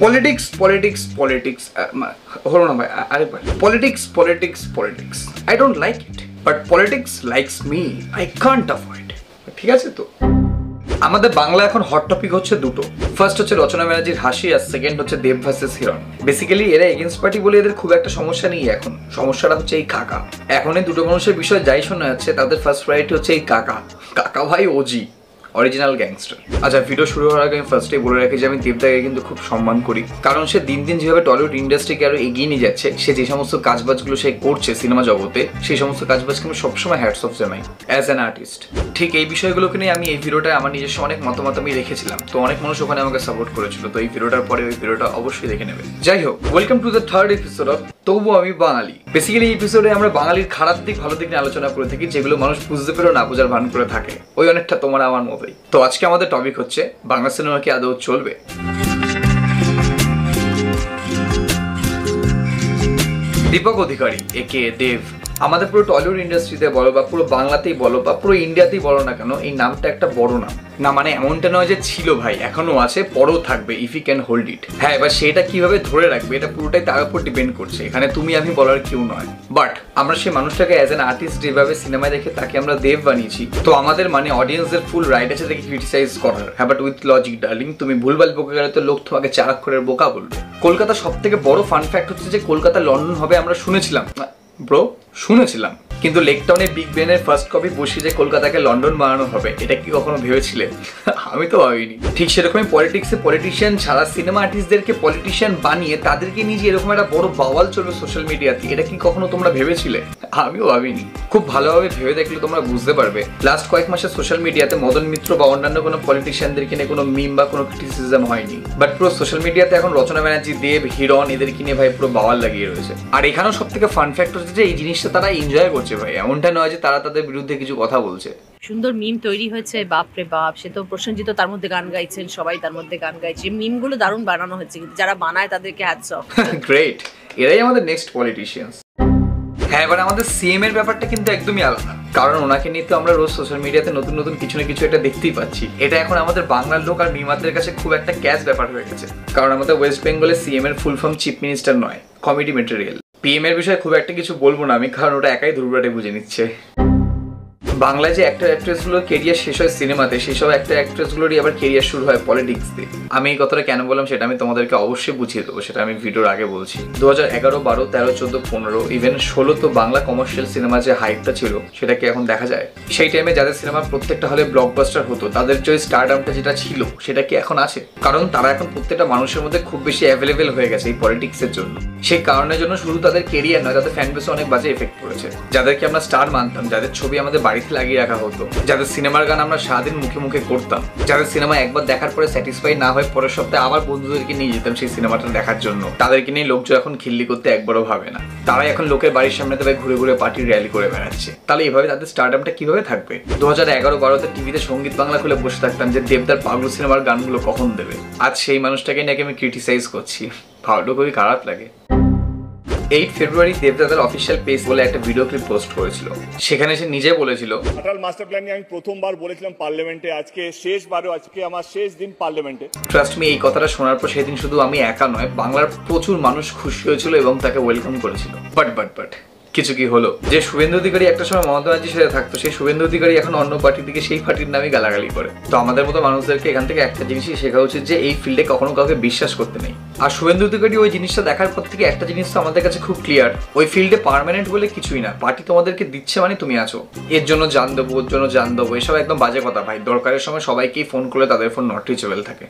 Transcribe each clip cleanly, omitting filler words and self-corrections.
Politics politics politics হলো না ভাই, আরেকবার politics politics politics. I don't like it, but politics likes me. I can't avoid. ঠিক আছে তো, আমাদের বাংলা এখন হট টপিক হচ্ছে দুটো। ফার্স্ট হচ্ছে রচনা ব্যানার্জির হাসি, আর সেকেন্ড হচ্ছে দেব ভার্সেস হিরণ। বেসিক্যালি এরা এগেন্স্ট পার্টি বলে এদের খুব একটা সমস্যা নেই। এখন সমস্যাটা হচ্ছে এই কাকা। এখন এই দুটো মানুষের বিষয়ে যাই শোনা যাচ্ছে, তাদের ফার্স্ট প্রায়োরিটি হচ্ছে এই কাকা। কাকা ভাই ওজি, অরিজিনাল গ্যাংস্টার। আচ্ছা, ভিডিও শুরু হওয়ার আগে আমি ফার্স্টেই বলে রাখি যে আমি দেবদাকে কিন্তু খুব সম্মান করি, কারণ সে দিন দিন যেভাবে টলিউড ইন্ডাস্ট্রিকে আরো এগিয়ে নিয়ে যাচ্ছে, সে যে সমস্ত কাজবাজগুলো সে করছে সিনেমা জগতে, সেই সমস্ত কাজবাজকে আমি সবসময় হ্যাটস অফ জানাই অ্যাজ অ্যান আর্টিস্ট। ঠিক এই বিষয়গুলোকে নিয়ে আমি এই ভিডিওটায় আমার নিজস্ব অনেক মতামত আমি রেখেছিলাম, তো অনেক মানুষ ওখানে আমাকে সাপোর্ট করেছিল। তো এই ভিডিওটার পরে ওই ভিডিওটা অবশ্যই দেখে নেবে। যাই হোক, welcome to the third episode of তবু আমি বাঙালি। বেসিক্যালি এই এপিসোডে আমরা বাঙালির খারাপ দিক ভালো দিক নিয়ে আলোচনা করে থাকি, যেগুলো মানুষ বুঝতে পেরেও না বোঝার ভান করে থাকে, ওই অনেকটা তোমার আমার মতোই। তো আজকে আমাদের টপিক হচ্ছে বাংলা সিনেমা কি আদৌ চলবে। দীপক অধিকারী একে দেব আমাদের পুরো টলিউড ইন্ডাস্ট্রিতে বলো বা পুরো বাংলাতেই বলো বা পুরো ইন্ডিয়াতেই বলো না কেন, এই নামটা একটা বড় নাম না। মানে এমনটা নয় যে ছিল ভাই, এখনো আছে, পরেও থাকবে if you can hold it. হ্যাঁ, এবার সেটা কিভাবে ধরে রাখবে এটা পুরোটাই তার উপর ডিপেন্ড করছে। এখানে তুমি আমি বলার কেউ নয়। বাট আমরা সেই মানুষটাকে অ্যাজ অ্যান আর্টিস্ট যেভাবে সিনেমায় দেখে তাকে আমরা দেব বানিয়েছি, তো আমাদের মানে অডিয়েন্সদের ফুল রাইট আছে তাকে ক্রিটিসাইজ করার। হ্যাঁ, বাট উইথ লজিক ডার্লিং। তুমি ভুলভাল বকে গেলে তো লোক তোমাকে 4 অক্ষরের বোকা বলবে। কলকাতা সব থেকে বড় ফান ফ্যাক্ট হচ্ছে যে কলকাতা লন্ডন হবে আমরা শুনেছিলাম, ব্রো শুনেছিলাম, কিন্তু লেকটাউনে বিগ বেনের ফার্স্ট কপি বসিয়ে যে কলকাতাকে লন্ডন বানানো হবে, এটা কি কখনো ভেবেছিলে? আমি তো ভাবিনি। ঠিক সেরকমই পলিটিক্সে পলিটিশিয়ান ছাড়া সিনেমা আর্টিস্টদেরকে পলিটিশিয়ান বানিয়ে তাদেরকে নিয়ে যে এরকম একটা বড় বাওয়াল চলবে সোশ্যাল মিডিয়াতে, এটা কি কখনো তোমরা ভেবেছিলে? আমিও ভাবিনি। খুব ভালোভাবে ভেবে দেখলে তোমরা বুঝতে পারবে লাস্ট কয়েক মাসে সোশ্যাল মিডিয়াতে মদন মিত্র বা অন্যান্য কোনো পলিটিশিয়ানদেরকে নিয়ে কোনো মিম বা কোনো ক্রিটিসিজম হয়নি, বাট পুরো সোশ্যাল মিডিয়াতে এখন রচনা ব্যানার্জি, দেব, হিরণ এদেরকে নিয়ে ভাই পুরো বাওয়াল লাগিয়ে রয়েছে। আর এখানেও সব থেকে ফান ফ্যাক্ট হচ্ছে যে এই জিনিসটা তারা এনজয় করছে ভাই, এমনটা নয় যে তারা তাদের বিরুদ্ধে কিছু কথা বলছে। সুন্দর মিম তৈরি হয়েছে, বাপ রে বাপ। সে তো প্রসেনজিৎ তার মধ্যে গান গাইছেন, সবাই তার মধ্যে গান গাইছে। মিম গুলো দারুণ বানানো হয়েছে, কিন্তু যারা বানায় তাদেরকে হ্যাটস অফ। গ্রেট, এরাই আমাদের নেক্সট পলিটিশিয়ানস। হ্যাঁ, এবার আমাদের সিএম এর ব্যাপারটা কিন্তু একদমই আলাদা, কারণ ওনাকে নিয়ে তো আমরা রোজ সোশ্যাল মিডিয়াতে নতুন নতুন কিছু না কিছু একটা দেখতেই পাচ্ছি। এটা এখন আমাদের বাংলার লোক আর মিমাদের কাছে খুব একটা ক্যাশ ব্যাপার হয়ে গেছে, কারণ আমাদের ওয়েস্ট বেঙ্গলে সিএম এর ফুল ফর্ম চিফ মিনিস্টার নয়, কমিটি ম্যাটেরিয়াল। পিএম এর বিষয়ে খুব একটা কিছু বলবো না আমি, কারণ ওটা একাই ধুরবাটে বুঝে নিচ্ছে। বাংলায় যে অ্যাক্টর অ্যাক্ট্রেসগুলোর কেরিয়ার শেষ হয় সিনেমাতে, সেই সব অ্যাক্টর অ্যাক্ট্রেসগুলোরই আবার কেরিয়ার শুরু হয় পলিটিক্স দিয়ে। আমি এই কথাটা কেন বললাম সেটা আমি তোমাদেরকে অবশ্যই বুঝিয়ে দেবো, সেটা আমি ভিডিওর আগে বলছি। 2011, 12, 13, 14, 15, ইভেন 16 তো বাংলা কমার্শিয়াল সিনেমা যে হাইপটা ছিল সেটা কি এখন দেখা যায়? সেই টাইমে যাদের সিনেমা প্রত্যেকটা হলে ব্লকবাস্টার হতো, তাদের যে স্টারডামটা যেটা ছিল সেটা কি এখন আছে? কারণ তারা এখন প্রত্যেকটা মানুষের মধ্যে খুব বেশি অ্যাভেলেবেল হয়ে গেছে এই পলিটিক্সের জন্য। সেই কারণের জন্য শুধু তাদের কেরিয়ার নয়, তাদের ফ্যান বেসে অনেক বাজে এফেক্ট পড়েছে। যাদেরকে আমরা স্টার মানতাম, যাদের ছবি আমাদের বাড়িতে লাগিয়ে রাখা হতো, যাদের সিনেমার গান আমরা সারাদিন মুখে মুখে করতাম, যাদের সিনেমা একবার দেখার পরে স্যাটিসফাই না হয় পরের সপ্তাহে আবার বন্ধুদেরকে নিয়ে যেতাম সেই সিনেমাটা দেখার জন্য, তাদেরকে নিয়ে লোকজন এখন খিল্লি করতে একবারও ভাবে না। তারাই এখন লোকের বাড়ির সামনে তবে ঘুরে ঘুরে পার্টির র্যালি করে বেড়াচ্ছে। তাহলে এইভাবে তাদের স্টারডামটা কিভাবে থাকবে? 2011-12 টিভিতে সঙ্গীত বাংলা খুলে বসে থাকতাম যে দেবদার পাগলু সিনেমার গানগুলো কখন দেবে। আজ সেই মানুষটাকে নাকি আমি ক্রিটিসাইজ করছি, ভাবলেও খুবই খারাপ লাগে। 8 ফেব্রুয়ারি দেবদাদার অফিসিয়াল পেজ বলে একটা ভিডিও ক্লিপ পোস্ট করেছিল, সেখানে সে নিজে বলেছিল, অটল মাস্টার প্ল্যান নিয়ে আমি প্রথমবার বলেছিলাম পার্লামেন্টে, আজকে শেষবারও, আজকে আমার শেষ দিন পার্লামেন্টে। ট্রাস্ট মি, এই কথাটা শোনার পর সেদিন শুধু আমি একা নয়, বাংলার প্রচুর মানুষ খুশি হয়েছিল এবং তাকে ওয়েলকাম করেছিল। বাট কিছু কি হলো? যে শুভেন্দু অধিকারী একটা সময় মমতা ব্যানার্জির সাথে থাকতো, সেই শুভেন্দু অধিকারী এখন অন্য পার্টির দিকে সেই পার্টির নামে গালাগালি করে। তো আমাদের মতো মানুষদেরকে এখান থেকে একটা জিনিসই শেখা উচিত যে এই ফিল্ডে কখনো কাউকে বিশ্বাস করতে নেই। আর শুভেন্দু অধিকারী ওই জিনিসটা দেখার পর থেকে একটা জিনিস তো আমাদের কাছে খুব ক্লিয়ার, ওই ফিল্ডে পার্মানেন্ট বলে কিছুই না। পার্টি তোমাদেরকে দিচ্ছে মানে তুমি আছো, এর জন্য জান দেবো, ওর জন্য জান দেবো, এসব একদম বাজে কথা ভাই। দরকারের সময় সবাইকেই ফোন করলে তাদের ফোন নট রিচেবল থাকে।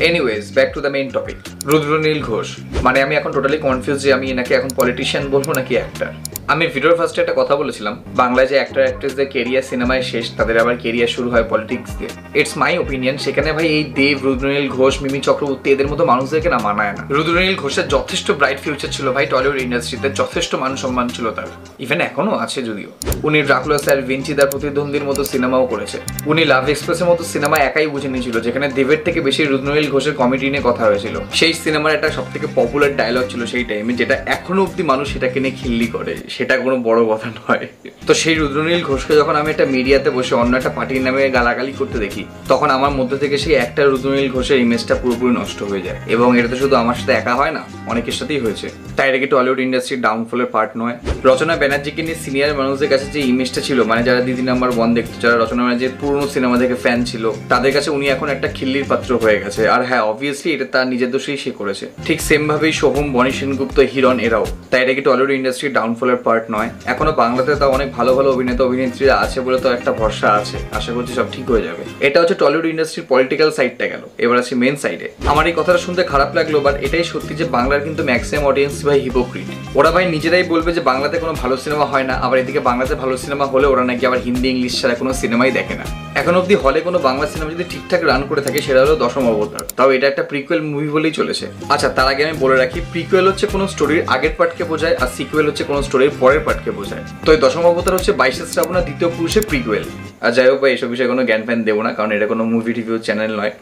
Anyways, back to the main topic, Rudranil Ghosh. মানে আমি এখন টোটালি কনফিউজ যে আমি এনাকে এখন পলিটিশিয়ান বলবো নাকি অ্যাক্টর। আমি ভিডিওর ফার্স্টে একটা কথা বলেছিলাম, বাংলায় যে অ্যাক্টর অ্যাক্ট্রেসদের কেরিয়ার সিনেমায় শেষ, তাদের আবার কেরিয়ার শুরু হয় পলিটিক্স দিয়ে। It's my opinion. সেখানে ভাই এই দেব, রুদ্রনীল ঘোষ, মিমি চক্রবর্তী এদের মতো মানুষদেরকে না মানায় না। রুদ্রনীল ঘোষের যথেষ্ট ব্রাইট ফিউচার ছিল ভাই টলিউড ইন্ডাস্ট্রিতে, যথেষ্ট মান সম্মান ছিল তার, ইভেন এখনো আছে যদিও। উনি ড্রাকুলা স্যার, ভিঞ্চিদার প্রতিদ্বন্দ্বীর মতো সিনেমাও করেছে। উনি লাভ এক্সপ্রেসের মতো সিনেমা একাই বুঝে নিয়েছিল, যেখানে দেবের থেকে বেশি রুদ্রনীল ঘোষের কমেডি নিয়ে কথা হয়েছিল। সেই সিনেমার একটা সব থেকে পপুলার ডায়লগ ছিল সেই টাইমে, যেটা এখনো অব্দি মানুষ সেটাকে নিয়ে খিল্লি করে, সেটা কোনো বড় কথা নয়। তো সেই রুদ্রনীল ঘোষকে যখন আমি একটা মিডিয়াতে বসে অন্য একটা পার্টির নামে গালাগালি করতে দেখি, তখন আমার মধ্যে থেকে সেই একটা রুদ্রনীল ঘোষের ইমেজটা পুরোপুরি নষ্ট হয়ে যায়। এবং এটা তো শুধু আমার সাথে একা হয় না, অনেকের সাথেই হয়েছে। তাই এটা কি টলিউড ইন্ডাস্ট্রির ডাউনফলের পার্ট নয়? রচনা ব্যানার্জিকে নিয়ে সিনিয়র মানুষদের কাছে যে ইমেজটা ছিল, মানে যারা দিদি নাম্বার 1 দেখতো, যারা রচনা ব্যানার্জির পুরনো সিনেমা দেখে ফ্যান ছিল, তাদের কাছে উনি এখন একটা খিল্লির পাত্র হয়ে গেছে। আর হ্যাঁ, অবভিয়াসলি এটা তার নিজের দোষেই সে করেছে। ঠিক সেম ভাবেই সোহম, বনি সেনগুপ্ত, হিরণ এরাও। তাই এটা কি টলিউড ইন্ডাস্ট্রির ডাউনফলের পার্ট নয়? এখনো বাংলাতে তাও অনেক ভালো ভালো অভিনেতা অভিনেত্রীরা আছে বলে তো একটা ভরসা আছে। আশা করছি সব ঠিক হয়ে যাবে। এটা হচ্ছে টলিউড ইন্ডাস্ট্রির পলিটিক্যাল সাইডটা গেল। এবার আছে মেন সাইডে। আমার এই কথাটা শুনতে খারাপ লাগলো, বাট এটাই সত্যি যে বাংলার কিন্তু ম্যাক্সিমাম অডিয়েন্স ভাই হিপোক্রিট। ওরা ভাই নিজেরাই বলবে যে বাংলাতে কোনো ভালো সিনেমা হয় না, আবার এদিকে বাংলাতে ভালো সিনেমা হলে ওরা নাকি আবার হিন্দি ইংলিশ ছাড়া কোনো সিনেমাই দেখে না। এখন অব্দি হলে কোনো বাংলা সিনেমা যদি ঠিকঠাক রান করে থাকে সেটা হলো দশম অবতার। তাও এটা একটা প্রিকুয়েল মুভি বলেই চলেছে। আচ্ছা, তার আগে আমি বলে রাখি, প্রিকুয়েল হচ্ছে কোনো স্টোরির আগের পার্টকে বোঝায়, আর সিকুয়েল হচ্ছে কোনো স্টোরির পরের পার্টকে বোঝায়। তো এই দশম অবতার হচ্ছে 22শে শ্রাবণ দ্বিতীয় পুরুষের প্রিকুয়েল। আর যাই হোক ভাই, এইসব বিষয়ে কোনো জ্ঞান ফ্যান দেবো না, কারণ এটা কোনো মুভি রিভিউ চ্যানেল নয়।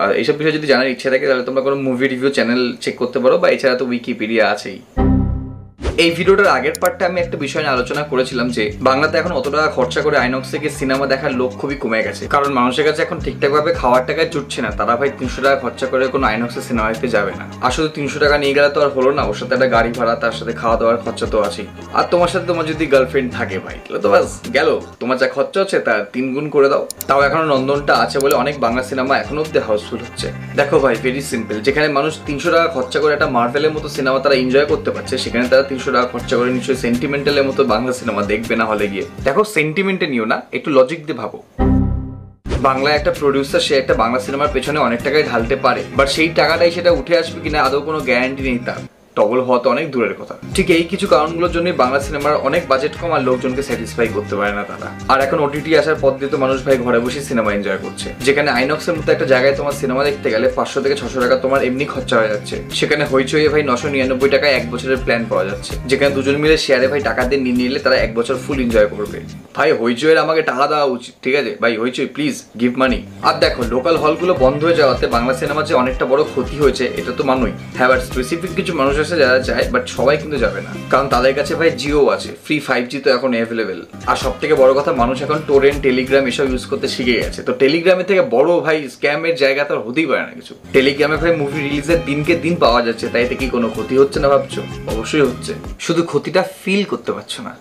আর এইসব বিষয়ে যদি জানার ইচ্ছা থাকে তাহলে তোমরা কোনো মুভি রিভিউ চ্যানেল চেক করতে পারো, বা এছাড়া তো উইকিপিডিয়া আছেই। এই ভিডিওটার আগের পার্টটা আমি একটা বিষয় নিয়ে আলোচনা করেছিলাম যে বাংলাতে এখন অত টাকা খরচা করে আইনক্স থেকে সিনেমা দেখার লোক খুবই কমে গেছে, কারণ মানুষের কাছে এখন ঠিকঠাকভাবে খাওয়ার টাকায় জুটছে না। তারা ভাই 300 টাকা খরচা করে কোনো আইনক্সে সিনেমা দেখতে যাবে না। আর শুধু 300 টাকা নিয়ে গেলে তো আর হলো না, ওর সাথে একটা গাড়ি ভাড়া, তার সাথে খাওয়া দাওয়ার খরচা তো আছেই। আর তোমার সাথে তোমার যদি গার্লফ্রেন্ড থাকে ভাই, তাহলে তো বাস গেল, তোমার যা খরচা হচ্ছে তার 3 গুণ করে দাও। তাও এখনো নন্দনটা আছে বলে অনেক বাংলা সিনেমা এখনো অব্দি হাউসফুল হচ্ছে। দেখো ভাই, ভেরি সিম্পল, যেখানে মানুষ 300 টাকা খরচা করে একটা মার্ভেলের মতো সিনেমা তারা এনজয় করতে পারছে, সেখানে তারা 300 টাকা খরচা করে নিশ্চয়ই সেন্টিমেন্টালের মতো বাংলা সিনেমা দেখবে না হলে গিয়ে। দেখো, সেন্টিমেন্টে নিও না, একটু লজিক দিয়ে ভাবো। বাংলায় একটা প্রডিউসার, সে একটা বাংলা সিনেমার পেছনে অনেক টাকায় ঢালতে পারে, বাট সেই টাকাটাই সেটা উঠে আসবে কিনা আদৌ কোনো গ্যারান্টি নেই তার। ডবল হওয়া তো অনেক দূরের কথা। ঠিক এই কিছু কারণগুলোর জন্য বাংলা সিনেমার অনেক বাজেট কম, আর লোকজনকে স্যাটিসফাই করতে পারে না তারা। আর এখন ওটিটি আসার পর দিয়ে তো মানুষ ভাই ঘরে বসে সিনেমা এনজয় করছে, যেখানে আইনক্সের মতো একটা জায়গায় তোমার সিনেমা দেখতে গেলে 500 থেকে 600 টাকা তোমার এমনি খরচা হয়ে যাচ্ছে। সেখানে হইচই ভাই 999 টাকায় 1 বছরের প্ল্যান পাওয়া যাচ্ছে, যেখানে দুজন মিলে শেয়ারে ভাই টাকা দিয়ে নিয়ে নিলে তারা 1 বছর ফুল এনজয় করবে। ভাই হইচইয়ের আমাকে টাকা দেওয়া উচিত, ঠিক আছে ভাই, হইচই প্লিজ গিভ মানি। আর দেখো, লোকাল হলগুলো বন্ধ হয়ে যাওয়াতে বাংলা সিনেমার যে অনেকটা বড় ক্ষতি হয়েছে এটা তো মানোই। হ্যাঁ, বাট স্পেসিফিক কিছু মানুষ আছে যারা যায়, বাট সবাই কিন্তু যাবে না, কারণ তাদের কাছে ভাই জিও আছে, ফ্রি 5G তো এখন অ্যাভেলেবেল। আর সব থেকে বড় কথা, মানুষ এখন টোরেন্ট, টেলিগ্রাম এসব ইউজ করতে শিখে গেছে। তো টেলিগ্রামের থেকে বড় ভাই স্ক্যামের জায়গা তো হতেই পারে না কিছু। টেলিগ্রামে ভাই মুভি রিলিজের দিনকে দিন পাওয়া যাচ্ছে, তাই কি কোনো ক্ষতি হচ্ছে না ভাবছো? অবশ্যই হচ্ছে, শুধু ক্ষতিটা ফিল করতে পারছো না।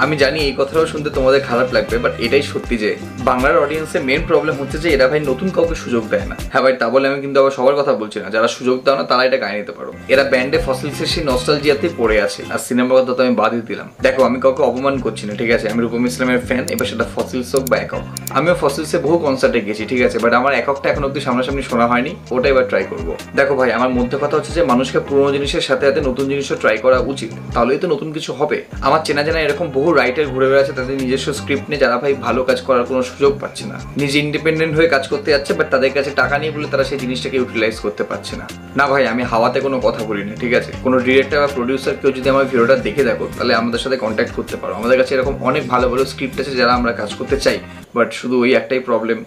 আমি জানি এই কথাটাও শুনতে তোমাদের খারাপ লাগবে, বাট এটাই সত্যি যে বাংলার অডিয়েন্সের মেন প্রবলেম হচ্ছে যে এরা ভাই নতুন কাউকে সুযোগ দেয় না। হ্যাঁ ভাই, তা বলে আমি কিন্তু আবার সবার কথা বলছি না, যারা সুযোগ দাও না তারা এটা গায়ে নিতে পারো। এরা ব্যান্ডে ফসিলসের সেই নস্টালজিয়াতেই পড়ে আছে, আর সিনেমার কথা তো আমি বাদই দিলাম। দেখো, আমি কাউকে অপমান করছি না, ঠিক আছে, আমি রূপম ইসলামের ফ্যান, এবার সেটা ফসিলস হোক বা একক। আমিও ফসিলসে বহু কনসার্টে গেছি, ঠিক আছে, বাট আমার এককটা এখন অব্দি সামনাসামনি শোনা হয়নি, ওটা এবার ট্রাই করবো। দেখো ভাই, আমার মধ্যে কথা হচ্ছে যে মানুষকে পুরোনো জিনিসের সাথে সাথে নতুন জিনিসও ট্রাই করা উচিত, তাহলেই তো নতুন কিছু হবে। আমার চেনা জানা এরকম বহু রাইটার ঘুরে বেড়াচ্ছে তাদের নিজস্ব স্ক্রিপ্ট নিয়ে, যারা ভাই ভালো কাজ করার কোনো সুযোগ পাচ্ছে না, নিজে ইন্ডিপেন্ডেন্ট হয়ে কাজ করতে যাচ্ছে, বাট তাদের কাছে টাকা নেই বলে তারা সেই জিনিসটাকে ইউটিলাইজ করতে পারছে না। না ভাই, আমি হাওয়াতে কোনো কথা বলিনি, ঠিক আছে, কোনো ডিরেক্টর বা প্রডিউসার কেউ যদি আমার ভিডিওটা দেখে দেখো তাহলে আমাদের সাথে কন্ট্যাক্ট করতে পারো। আমাদের কাছে এরকম অনেক ভালো ভালো স্ক্রিপ্ট আছে যারা আমরা কাজ করতে চাই, বাট শুধু ওই একটাই প্রবলেম।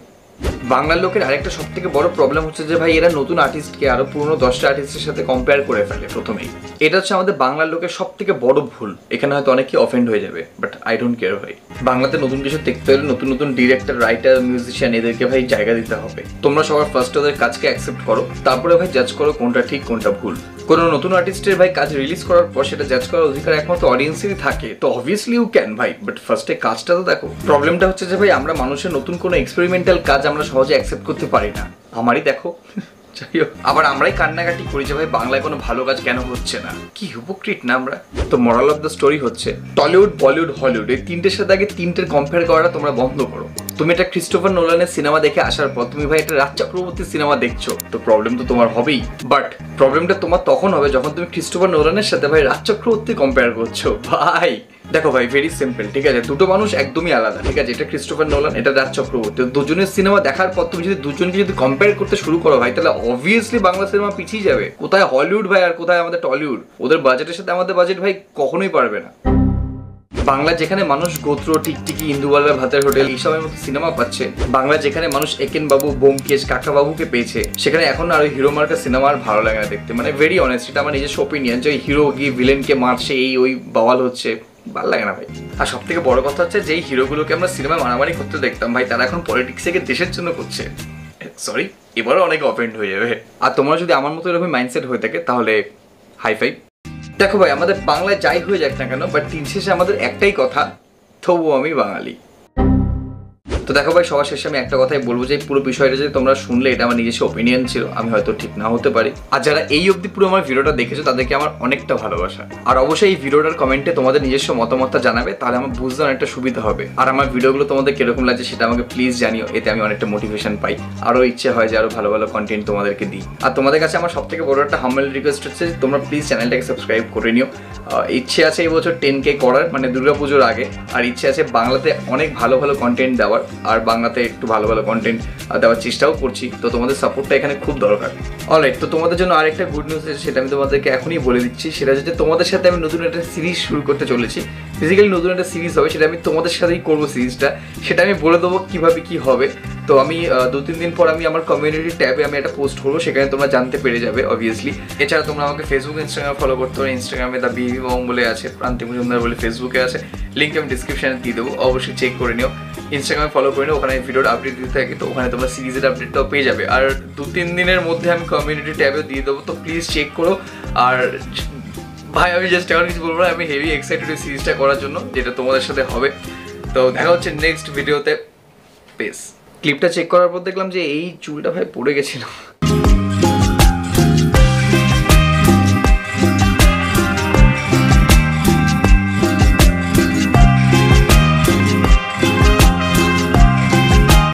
বাংলার লোকের আরেকটা সব থেকে বড় প্রবলেম হচ্ছে যে ভাই এরা নতুন আর্টিস্টকে আরো পুরনো 10টা আর্টিস্টের সাথে কম্পেয়ার করে ফেলে প্রথমেই। এটা হচ্ছে আমাদের বাংলার লোকের সব থেকে বড় ভুল। এখানে হয়তো অনেকে অফেন্ড হয়ে যাবে, বাট আই ডোন্ট কেয়ার ভাই। বাংলাতে নতুন কিছু দেখতে হলে নতুন নতুন ডিরেক্টর, রাইটার, মিউজিশিয়ান এদেরকে ভাই জায়গা দিতে হবে। তোমরা সবার ফার্স্ট ওদের কাজকে অ্যাকসেপ্ট করো, তারপরে ভাই জাজ করো কোনটা ঠিক কোনটা ভুল। কোনো নতুন আর্টিস্টের ভাই কাজ রিলিজ করার পর সেটা জাজ করার অধিকার একমাত্র অডিয়েন্সেরই থাকে, তো অবভিয়াসলি ইউ ক্যান ভাই, বাট ফার্স্টে কাজটা তো দেখো। প্রবলেমটা হচ্ছে যে ভাই আমরা মানুষের নতুন কোনো এক্সপেরিমেন্টাল কাজ আমরা সহজে অ্যাকসেপ্ট করতে পারি না। আমারই দেখো, আবার আমরাই কান্নাকাটি করি যে ভাই বাংলায় কোনো ভালো কাজ কেন হচ্ছে না, কি হিপোক্রিট না আমরা। তো মোরাল অফ দ্য স্টোরি হচ্ছে টলিউড, বলিউড, হলিউড এই তিনটের সাথে আগে তিনটের কম্পেয়ার করাটা তোমরা বন্ধ করো। তুমি একটা ক্রিস্টোফার নোলানের সিনেমা দেখে আসার পর তুমি ভাই একটা রাজ চক্রবর্তীর সিনেমা দেখছো, তো প্রবলেম তো তোমার হবেই। বাট প্রবলেমটা তোমার তখন হবে যখন তুমি ক্রিস্টোফার নোলানের সাথে ভাই রাজ চক্রবর্তী কম্পেয়ার করছো। ভাই দেখো ভাই, ভেরি সিম্পল, ঠিক আছে, দুটো মানুষ একদমই আলাদা, ঠিক আছে, এটা ক্রিস্টোফার নোলান, এটা রাজ চক্রবর্তী। দুজনের সিনেমা দেখার পর তুমি যদি দুজনকে যদি কম্পেয়ার করতে শুরু করো ভাই, তাহলে অবভিয়াসলি বাংলা সিনেমা পিছিয়ে যাবে। কোথায় হলিউড ভাই আর কোথায় আমাদের টলিউড? ওদের বাজেটের সাথে আমাদের বাজেট ভাই কখনোই পারবে না। বাংলা যেখানে মানুষ গোত্র, টিকটিকি, ইন্দুবালা, ভাতের হোটেল এইসবের মতো সিনেমা পাচ্ছে, বাংলা যেখানে মানুষ একেন বাবু, ব্যোমকেশ, কাকা বাবুকে পেয়েছে, সেখানে এখন আর ওই হিরো মার্কা সিনেমা আর ভালো লাগে না দেখতে। মানে ভেরি অনেস্ট, এটা আমার নিজস্ব ওপিনিয়ন যে ওই হিরো গিয়ে ভিলেনকে মারছে, এই ওই বাওয়াল হচ্ছে, ভালো লাগে না ভাই। আর সব থেকে বড় কথা হচ্ছে যেই হিরোগুলোকে আমরা সিনেমায় মারামারি করতে দেখতাম ভাই, তারা এখন পলিটিক্সে গিয়ে দেশের জন্য করছে। সরি, এবারও অনেকে অফেন্ড হয়ে যাবে। আর তোমরা যদি আমার মতো এরকম মাইন্ডসেট হয়ে থাকে তাহলে হাই ফাইভ। দেখো ভাই, আমাদের বাংলায় যাই হয়ে যাক না কেন, বাট দিন শেষে আমাদের একটাই কথা, তবুও আমি বাঙালি। তো দেখো ভাই, সবার শেষে আমি একটা কথাই বলবো যে পুরো বিষয়টা যে তোমরা শুনলে এটা আমার নিজস্ব ওপিনিয়ন ছিল, আমি হয়তো ঠিক না হতে পারি। আর যারা এই অবধি পুরো আমার ভিডিওটা দেখেছো তাদেরকে আমার অনেকটা ভালোবাসা। আর অবশ্যই এই ভিডিওটার কমেন্টে তোমাদের নিজস্ব মতামতটা জানাবে, তাহলে আমার বুঝতে অনেকটা সুবিধা হবে। আর আমার ভিডিওগুলো তোমাদের কিরকম লাগছে সেটা আমাকে প্লিজ জানিও, এতে আমি অনেকটা মোটিভেশন পাই, আরও ইচ্ছে হয় যে আরও ভালো ভালো কন্টেন্ট তোমাদেরকে দিই। আর তোমাদের কাছে আমার সব থেকে বড় একটা হাম্বল রিকোয়েস্ট হচ্ছে তোমরা প্লিজ চ্যানেলটাকে সাবস্ক্রাইব করে নিও। ইচ্ছে আছে এই বছর 10K করার, মানে দুর্গাপুজোর আগে। আর ইচ্ছে আছে বাংলাতে অনেক ভালো ভালো কন্টেন্ট দেওয়ার, আর বাংলাতে একটু ভালো ভালো কন্টেন্ট দেওয়ার চেষ্টাও করছি। তো তোমাদের সাপোর্টটা এখানে খুব দরকার। অলরাইট, তো তোমাদের জন্য আরেকটা গুড নিউজ আছে, সেটা আমি তোমাদেরকে এখনই বলে দিচ্ছি। সেটা হচ্ছে তোমাদের সাথে আমি নতুন একটা সিরিজ শুরু করতে চলেছি। ফিজিক্যালি নতুন একটা সিরিজ হবে, সেটা আমি তোমাদের সাথেই করবো সিরিজটা, সেটা আমি বলে দেবো কীভাবে কী হবে। তো আমি 2-3 দিন পর আমি আমার কমিউনিটি ট্যাবে আমি একটা পোস্ট করবো, সেখানে তোমরা জানতে পেরে যাবে অবভিয়াসলি। এছাড়া তোমরা আমাকে ফেসবুক, ইনস্টাগ্রাম ফলো করতে পারো। ইনস্টাগ্রামে দ্য বিবি বং বলে আছে, প্রান্তিক মজুমদার বলে ফেসবুকে আছে, লিঙ্ক আমি ডিসক্রিপশানে দিয়ে দেবো, অবশ্যই চেক করে নিও। ইনস্টাগ্রামে ফলো করে নিও, ওখানে ভিডিওর আপডেট দিতে থাকি, তো ওখানে তোমরা সিরিজের আপডেটটাও পেয়ে যাবে। আর 2-3 দিনের মধ্যে আমি কমিউনিটি ট্যাবে দিয়ে দেবো, তো প্লিজ চেক করো। আর ভাই আমি জাস্ট এখন কিছু বলবো না, আমি হেভি এক্সাইটেড এই সিরিজটা করার জন্য, যেটা তোমাদের সাথে হবে। তো দেখা হচ্ছে নেক্সট ভিডিওতে। পেস। ক্লিপটা চেক করার পর দেখলাম যে এই চুলটা ভাই পড়ে গেছিল।